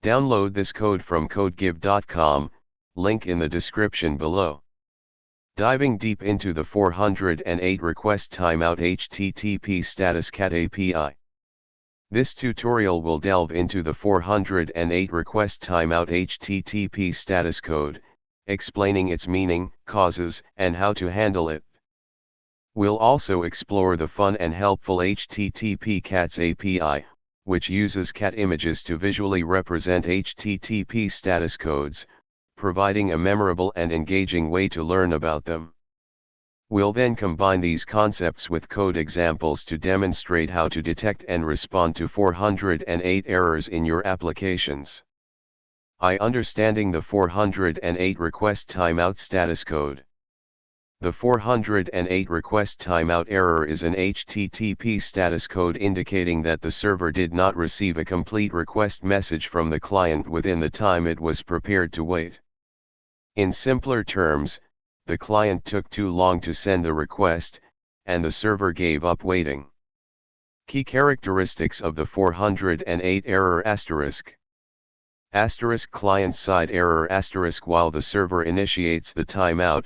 Download this code from codegive.com, link in the description below. Diving deep into the 408 request timeout HTTP status CAT API. This tutorial will delve into the 408 request timeout HTTP status code, explaining its meaning, causes, and how to handle it. We'll also explore the fun and helpful HTTP CATS API, which uses cat images to visually represent HTTP status codes, providing a memorable and engaging way to learn about them. We'll then combine these concepts with code examples to demonstrate how to detect and respond to 408 errors in your applications. Understanding the 408 request timeout status code. The 408 request timeout error is an HTTP status code indicating that the server did not receive a complete request message from the client within the time it was prepared to wait. In simpler terms, the client took too long to send the request, and the server gave up waiting. Key characteristics of the 408 error asterisk. Asterisk client-side error asterisk. While the server initiates the timeout,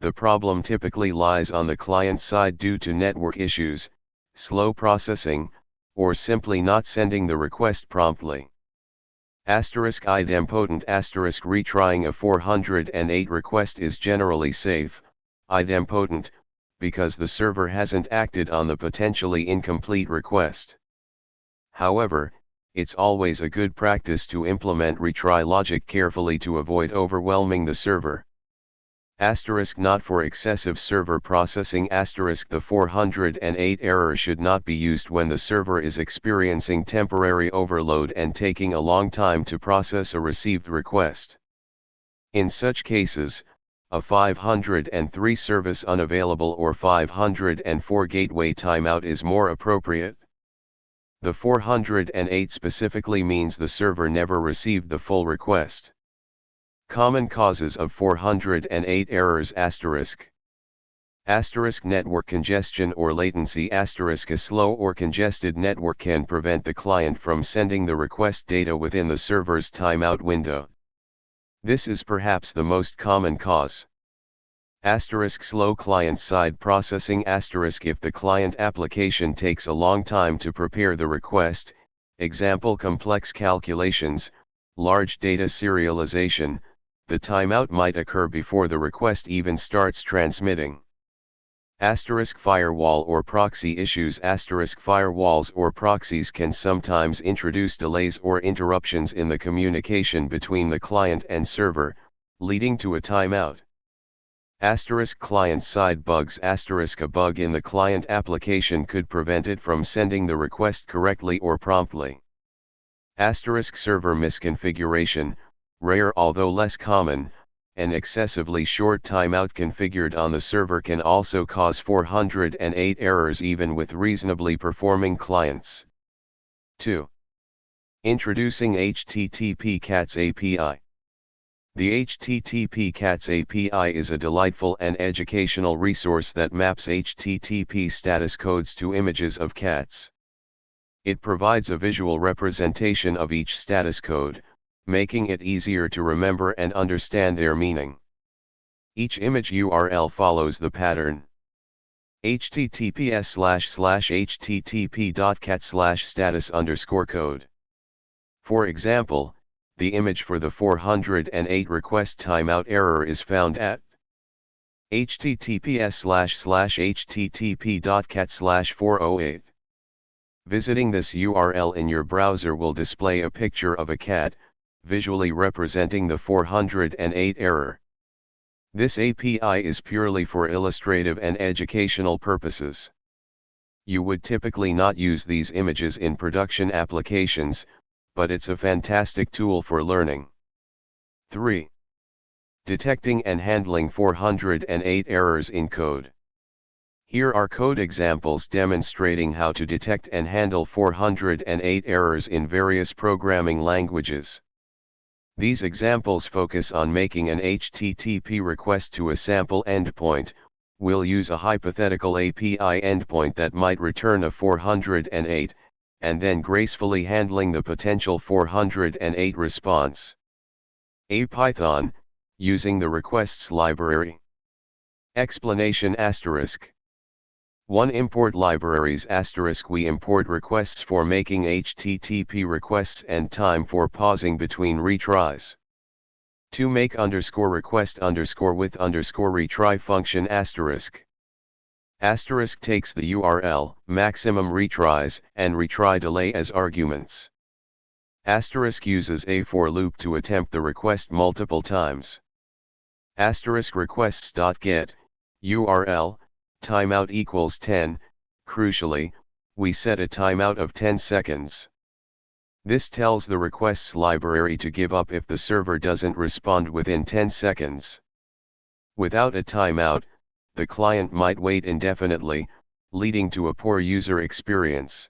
the problem typically lies on the client side due to network issues, slow processing, or simply not sending the request promptly. Asterisk idempotent asterisk. Retrying a 408 request is generally safe, idempotent, because the server hasn't acted on the potentially incomplete request. However, it's always a good practice to implement retry logic carefully to avoid overwhelming the server. Asterisk not for excessive server processing asterisk. The 408 error should not be used when the server is experiencing temporary overload and taking a long time to process a received request. In such cases, a 503 service unavailable or 504 gateway timeout is more appropriate. The 408 specifically means the server never received the full request. Common causes of 408 errors asterisk. Asterisk network congestion or latency asterisk. A slow or congested network can prevent the client from sending the request data within the server's timeout window. This is perhaps the most common cause. Asterisk slow client-side processing asterisk. If the client application takes a long time to prepare the request, example complex calculations, large data serialization, the timeout might occur before the request even starts transmitting. Asterisk firewall or proxy issues asterisk. Firewalls or proxies can sometimes introduce delays or interruptions in the communication between the client and server, leading to a timeout. Asterisk client-side bugs asterisk. A bug in the client application could prevent it from sending the request correctly or promptly. Asterisk server misconfiguration, rare although less common, an excessively short timeout configured on the server can also cause 408 errors even with reasonably performing clients. 2. Introducing HTTP CATS API. The HTTP CATS API is a delightful and educational resource that maps HTTP status codes to images of cats. It provides a visual representation of each status code, making it easier to remember and understand their meaning. Each image URL follows the pattern https://http.cat/status_code. For example, the image for the 408 request timeout error is found at https://http.cat/408. Visiting this URL in your browser will display a picture of a cat, visually representing the 408 error. This API is purely for illustrative and educational purposes. You would typically not use these images in production applications, but it's a fantastic tool for learning. 3. Detecting and handling 408 errors in code. Here are code examples demonstrating how to detect and handle 408 errors in various programming languages. These examples focus on making an HTTP request to a sample endpoint. We'll use a hypothetical API endpoint that might return a 408, and then gracefully handling the potential 408 response. A Python, using the requests library. Explanation ***. 1. Import libraries ***. We import requests for making HTTP requests and time for pausing between retries. 2. Make _request _with _retry function ***. Takes the URL, maximum retries, and retry delay as arguments. * uses a for loop to attempt the request multiple times. *requests.get, URL, timeout equals 10, crucially, we set a timeout of 10 seconds. This tells the requests library to give up if the server doesn't respond within 10 seconds. Without a timeout, the client might wait indefinitely, leading to a poor user experience.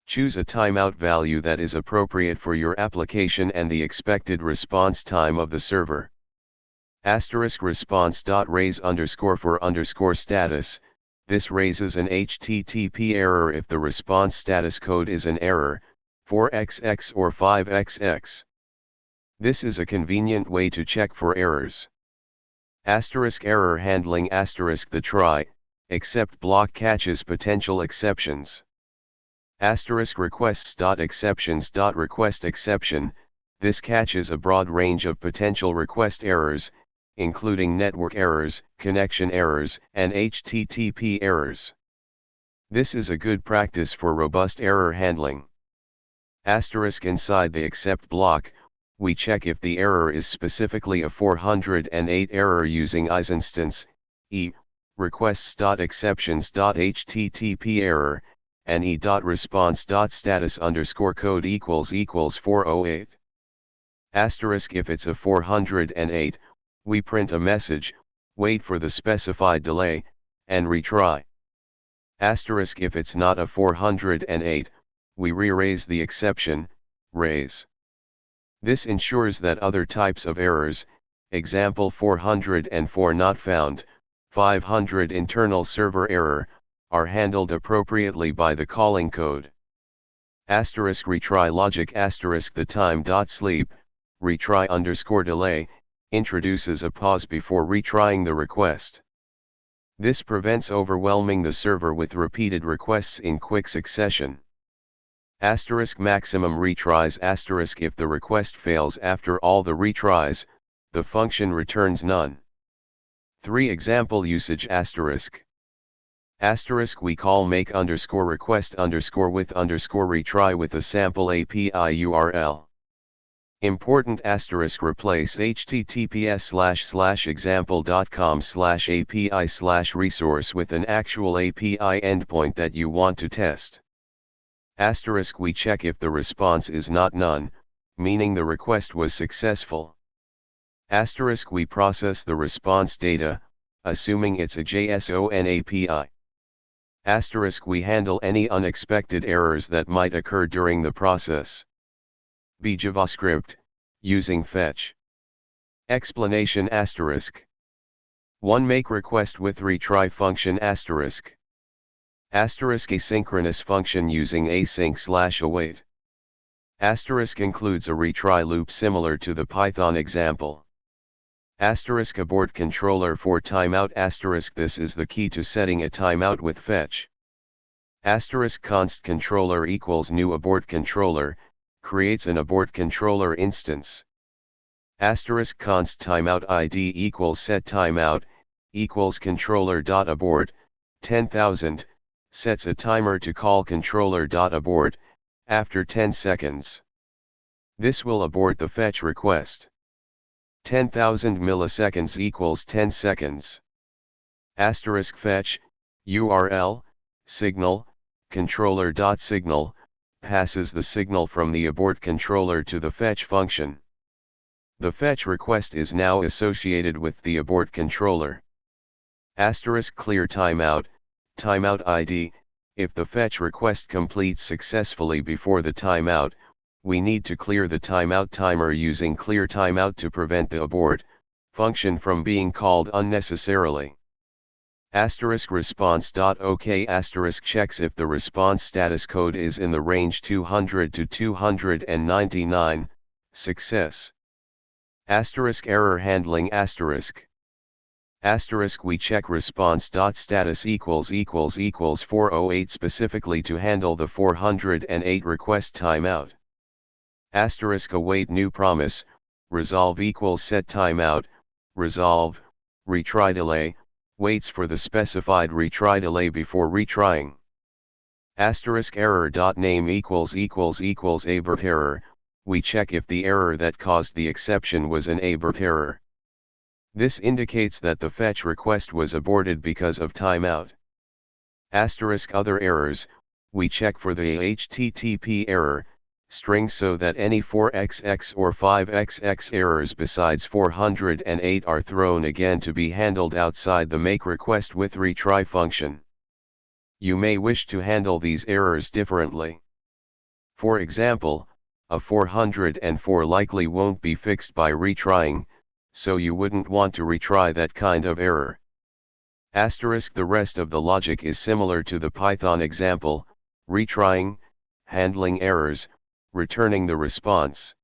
Choose a timeout value that is appropriate for your application and the expected response time of the server. *response.raise _for _status, this raises an HTTP error if the response status code is an error, 4xx or 5xx. This is a convenient way to check for errors. *error handling *the try, except block catches potential exceptions. *requests.exceptions.request exception, this catches a broad range of potential request errors, including network errors, connection errors, and HTTP errors. This is a good practice for robust error handling. Inside the except block, we check if the error is specifically a 408 error using isinstance, requests.exceptions.http error, and e.response.status _code == 408. If it's a 408, we print a message, wait for the specified delay, and retry. If it's not a 408, we re-raise the exception, raise. This ensures that other types of errors, example 404 not found, 500 internal server error, are handled appropriately by the calling code. *retry logic *the time.sleep, retry _delay, introduces a pause before retrying the request. This prevents overwhelming the server with repeated requests in quick succession. Maximum retries if the request fails after all the retries, the function returns none. 3. Example usage we call make _request _with _retry with a sample API URL. Important replace https://example.com/API/resource with an actual API endpoint that you want to test. We check if the response is not none, meaning the request was successful. We process the response data, assuming it's a JSON API. We handle any unexpected errors that might occur during the process. B. JavaScript, using fetch. Explanation *. 1. Make request with retry function *. Asynchronous function using async/await. Includes a retry loop similar to the Python example. Abort controller for timeout. This is the key to setting a timeout with fetch. Const controller equals new abort controller, creates an abort controller instance. Const timeout ID equals set timeout, equals controller.abort, 10,000, sets a timer to call controller.abort, after 10 seconds. This will abort the fetch request. 10,000 milliseconds equals 10 seconds. Fetch, URL, signal, controller.signal, passes the signal from the abort controller to the fetch function. The fetch request is now associated with the abort controller. Clear timeout, timeout ID, if the fetch request completes successfully before the timeout, we need to clear the timeout timer using clear timeout to prevent the abort function from being called unnecessarily. Asterisk response.ok asterisk checks if the response status code is in the range 200 to 299, success. Asterisk error handling asterisk. Asterisk we check response.status equals 408 specifically to handle the 408 request timeout. Asterisk await new promise, resolve equals set timeout, resolve, retry delay, waits for the specified retry delay before retrying. Asterisk error.name equals abort error, we check if the error that caused the exception was an abort error. This indicates that the fetch request was aborted because of timeout. Asterisk other errors, we check for the HTTP error, string so that any 4xx or 5xx errors besides 408 are thrown again to be handled outside the make request with retry function. You may wish to handle these errors differently. For example, a 404 likely won't be fixed by retrying, so you wouldn't want to retry that kind of error. Asterisk the rest of the logic is similar to the Python example, retrying, handling errors, returning the response.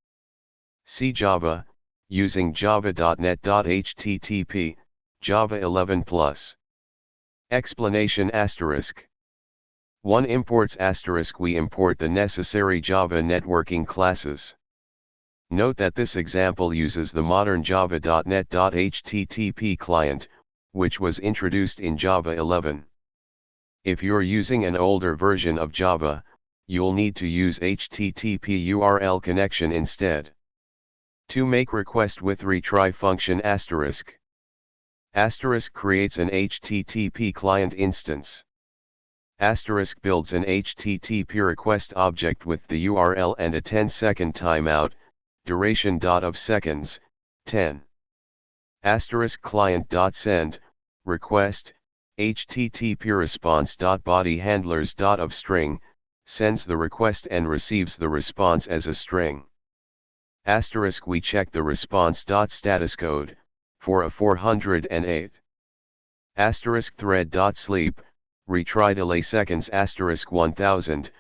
See Java, using java.net.http, Java 11+. Explanation asterisk. 1 imports asterisk we import the necessary Java networking classes. Note that this example uses the modern java.net.http client, which was introduced in Java 11. If you're using an older version of Java, you'll need to use HTTP URL connection instead. To make request with retry function asterisk. Asterisk creates an HTTP client instance. Asterisk builds an HTTP request object with the URL and a 10-second timeout, duration of seconds, 10. Asterisk client.send, request, HTTP response.body handlers of string, sends the request and receives the response as a string. Asterisk we check the response.status code, for a 408. Asterisk thread.sleep, retry delay seconds asterisk 1000,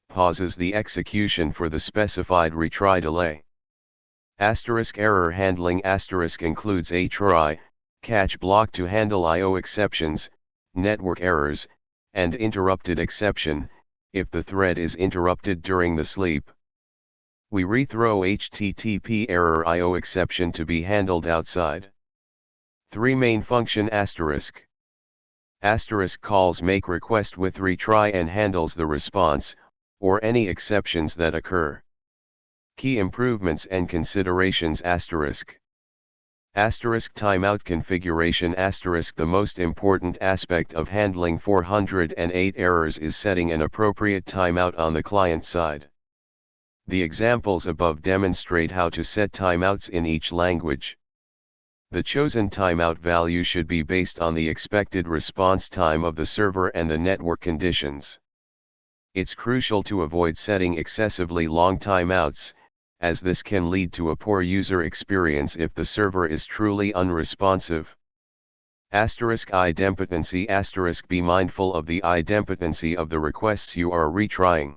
pauses the execution for the specified retry delay. Asterisk error handling asterisk includes a try, catch block to handle I/O exceptions, network errors, and interrupted exception, if the thread is interrupted during the sleep. We rethrow HTTP error I/O exception to be handled outside. 3 main function asterisk. Asterisk calls make request with retry and handles the response, or any exceptions that occur. Key improvements and considerations asterisk. Asterisk timeout configuration asterisk the most important aspect of handling 408 errors is setting an appropriate timeout on the client side. The examples above demonstrate how to set timeouts in each language. The chosen timeout value should be based on the expected response time of the server and the network conditions. It's crucial to avoid setting excessively long timeouts, as this can lead to a poor user experience if the server is truly unresponsive. Asterisk idempotency asterisk be mindful of the idempotency of the requests you are retrying.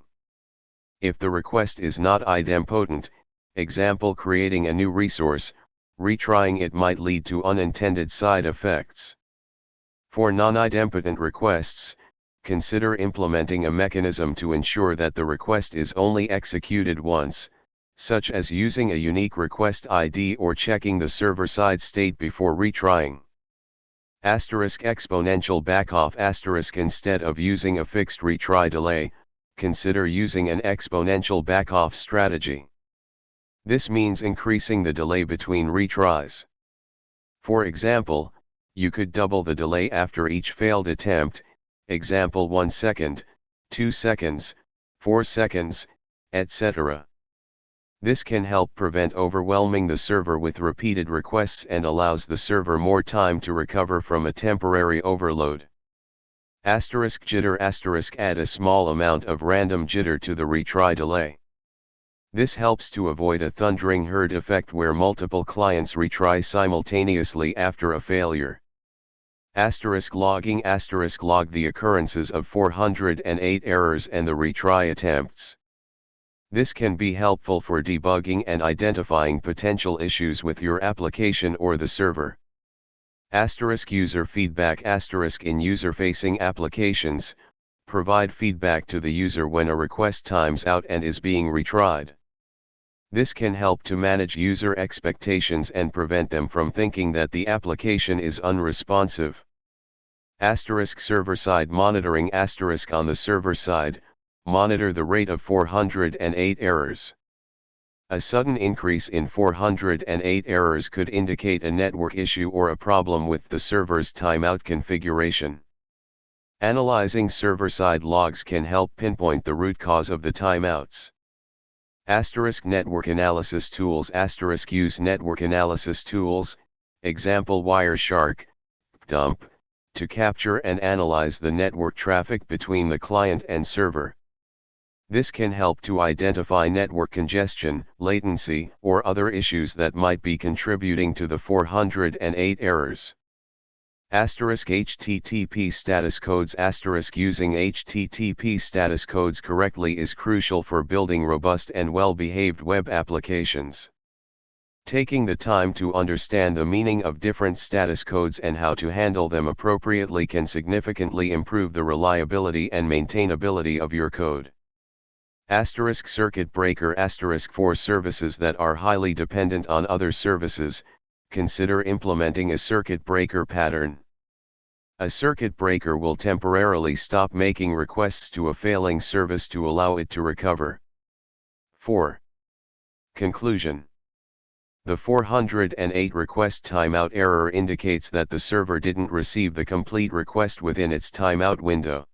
If the request is not idempotent, example creating a new resource, retrying it might lead to unintended side effects. For non-idempotent requests, consider implementing a mechanism to ensure that the request is only executed once, such as using a unique request ID or checking the server-side state before retrying. Asterisk exponential backoff asterisk instead of using a fixed retry delay, consider using an exponential backoff strategy. This means increasing the delay between retries. For example, you could double the delay after each failed attempt, example 1 second, 2 seconds, 4 seconds, etc. This can help prevent overwhelming the server with repeated requests and allows the server more time to recover from a temporary overload. Asterisk jitter asterisk add a small amount of random jitter to the retry delay. This helps to avoid a thundering herd effect where multiple clients retry simultaneously after a failure. Logging log the occurrences of 408 errors and the retry attempts. This can be helpful for debugging and identifying potential issues with your application or the server. User feedback in user-facing applications, provide feedback to the user when a request times out and is being retried. This can help to manage user expectations and prevent them from thinking that the application is unresponsive. Server-side monitoring on the server side, monitor the rate of 408 errors. A sudden increase in 408 errors could indicate a network issue or a problem with the server's timeout configuration. Analyzing server-side logs can help pinpoint the root cause of the timeouts. Network analysis tools. Use network analysis tools, example Wireshark, Dump, to capture and analyze the network traffic between the client and server. This can help to identify network congestion, latency, or other issues that might be contributing to the 408 errors. HTTP status codes. Using HTTP status codes correctly is crucial for building robust and well-behaved web applications. Taking the time to understand the meaning of different status codes and how to handle them appropriately can significantly improve the reliability and maintainability of your code. Circuit breaker. For services that are highly dependent on other services, consider implementing a circuit breaker pattern. A circuit breaker will temporarily stop making requests to a failing service to allow it to recover. 4. Conclusion. The 408 request timeout error indicates that the server didn't receive the complete request within its timeout window.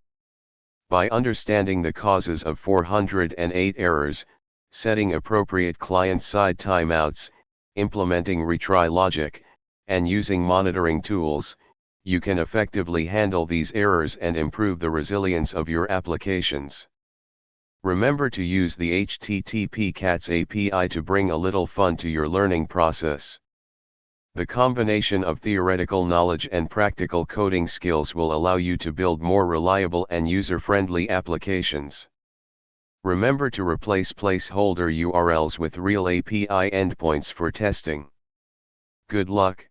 By understanding the causes of 408 errors, setting appropriate client-side timeouts, implementing retry logic, and using monitoring tools, you can effectively handle these errors and improve the resilience of your applications. Remember to use the HTTP CATS API to bring a little fun to your learning process. The combination of theoretical knowledge and practical coding skills will allow you to build more reliable and user-friendly applications. Remember to replace placeholder URLs with real API endpoints for testing. Good luck.